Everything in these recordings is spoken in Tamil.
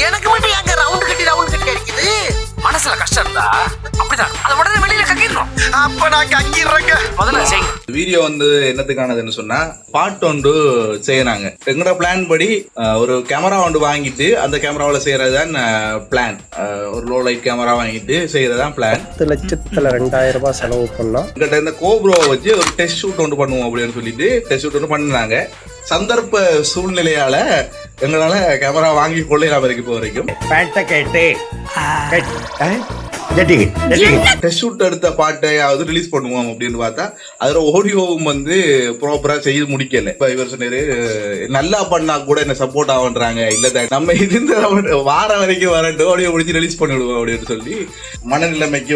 எனக்கு மட்டும் எங்க ரவுண்ட் கட்டி அடிக்குது. மனசுல கஷ்டம் இருந்தா அப்படிதான் அதை உடனே வெளியில கக்கிடணும். அப்ப நான் கக்கிடுறேங்க. முதல்ல செய்யுங்க. வீடியோ என்னத்துக்கானதுன்னு சொன்னா பாட்டு ஒன்று செய்யறாங்க. எங்களோட பிளான் படி ஒரு கேமரா ஒன்று வாங்கிட்டு அந்த கேமராவில் செய்யறதுதான் பிளான். ஒரு லோ லைட் கேமரா வாங்கிட்டு செய்யறதுதான் பிளான். 10,02,000 ரூபாய் செலவு பண்ணோம். எங்கிட்ட இந்த கோப்ரோவை வச்சு ஒரு டெஸ்ட் ஷூட் ஒன்று பண்ணுவோம் அப்படின்னு சொல்லிட்டு டெஸ்ட் ஷூட் ஒன்று பண்ணினாங்க. சந்தர்ப்ப சூழ்நிலையால எங்களால கேமரா வாங்கி கொள்ளையிலாம இருக்கு இப்போ வரைக்கும். டெஸ்ட் ஷூட் எடுத்த பாட்டையாவது ரிலீஸ் பண்ணுவோம் அப்படின்னு பார்த்தா அதுல ஆடியோவும் ப்ராப்பரா செய்து முடிக்கல. இப்ப இவர் சொன்னாரு நல்லா பண்ணா கூட என்ன சப்போர்ட் ஆகுன்றாங்க. இல்ல நம்ம இருந்த வார வரைக்கும் வரட்டும் ஆடியோ முடிச்சு ரிலீஸ் பண்ணிவிடுவோம் அப்படின்னு சொல்லி மனநிலைமைக்கு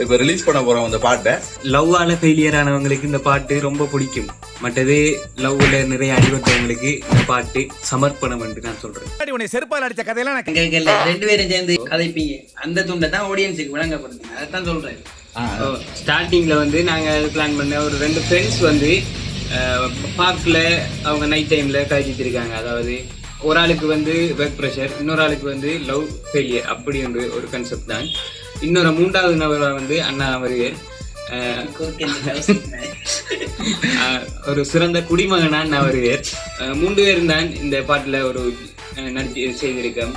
இப்ப ரிலீஸ் பண்ண போறோம் அந்த பாட்டை. லவ்வால ஃபெயிலியர் ஆனவங்களுக்கு இந்த பாட்டு ரொம்ப பிடிக்கும். மற்றது லவ்ல நிறைய அடிபட்டவங்களுக்கு இந்த பாட்டு சமர்ப்பணம் என்று நான் சொல்றேன். செருப்பால் அடிச்ச கதையெல்லாம் ரெண்டு பேரும் சேர்ந்து கதைப்பீங்க. அந்த துண்டை தான் ஆடியன்ஸுக்கு விளங்கப்படுத்துங்க. அதான் சொல்றேன். ஸ்டார்டிங்ல நாங்க பிளான் பண்ண ஒரு 2 ஃப்ரெண்ட்ஸ் பார்க்ல அவங்க நைட் டைம்ல கழிச்சிட்டு இருக்காங்க. அதாவது ஒரு ஆளுக்கு ஒர்க் ப்ரெஷர், இன்னொரு ஆளுக்கு லவ் ஃபெயிலியர் அப்படி ஒரு கான்செப்ட் தான். இன்னொரு 3வது நபர் அண்ணா வருவார். ஒரு சிறந்த குடிமகனா நான் வருவேன். 3 பேரும் தான் இந்த பாட்டுல ஒரு நடிச்சு செய்திருக்கேன்.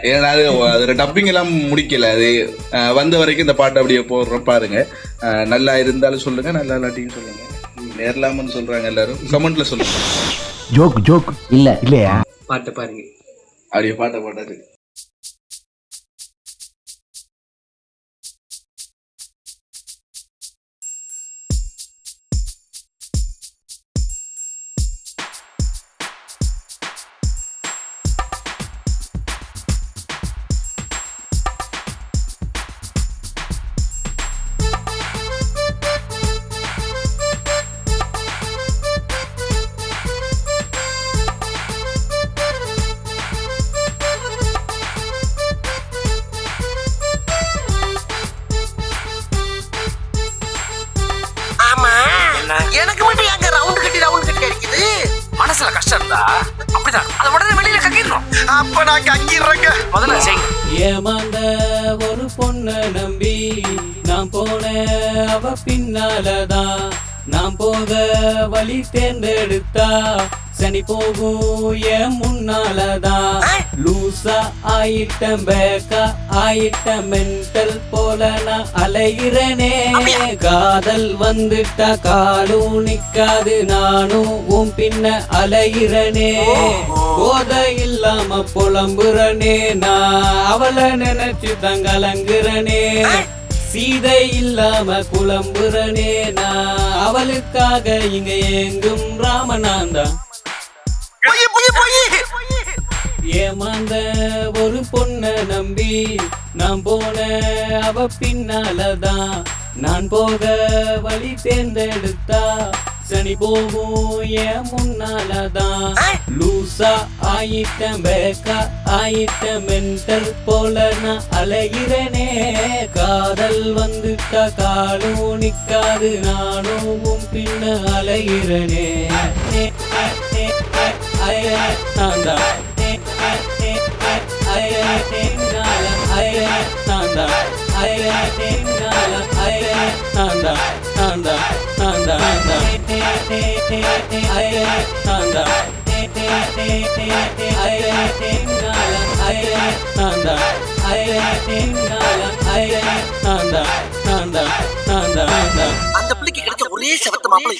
ஏன்னா அது டப்பிங் எல்லாம் முடிக்கல. அது வந்த வரைக்கும் இந்த பாட்டு அப்படியே போடுறோம் பாருங்க. நல்லா இருந்தாலும் சொல்லுங்க, நல்லா இல்லாட்டியும் சொல்லுங்க. நேரலாமன்னு சொல்றாங்க எல்லாரும். கமெண்ட்ல சொல்லுங்க. ஜோக் இல்லையா பாட்டை பாருங்க. அப்படியே பாட்டை போட்டாரு. எனக்கு மட்டும் எங்க ரவுண்ட் கட்டி அடிக்குது. மனசுல கஷ்டம் இருந்தா அப்படிதான் அதை உடனே வெளியில கக்கிடணும். அப்ப நான் கக்கிடுறேங்க. முதல்ல செய்யுங்க. ஏமாந்த ஒரு பொண்ண நம்பி நான் போன அவ பின்னாலதான் நான் போக வழி தேர்ந்தெடுத்தா சனி போகும் என் முன்னாலதான். லூசா ஆயிட்டம், பேக்கா ஆயிட்டம், மென்டல் போல நான் அலைகிறனே. காதல் வந்துட்டா காலும் நிக்காது, நானும் உன் பின்ன அலைகிறனே. போத இல்லாம புலம்புறனே, நான் அவளை நினைச்சு தங்கலங்குறனே. சீதை இல்லாம குழம்புறனே, நான் அவளுக்காக இங்க எங்கும் ராமனாந்தான். ஏமாந்த ஒரு பொண்ண நம்பி நான் போன அவ பின்னாலதான் நான் போக வழி தேர்ந்தெடுத்தா சனி போகும் என் முன்னாலதான். லூசா ஆயிட்டம், பேக்கா ஆயிட்டம், மென்டல் போல நான் அலைகிறனே. காதல் வந்துட்டா காலும் நிக்காது, நானும் உன் பின்ன அலைகிறனே. அந்த பிள்ளைக்கு கிடைச்ச ஒரே சவத்து மாப்பிள்ளை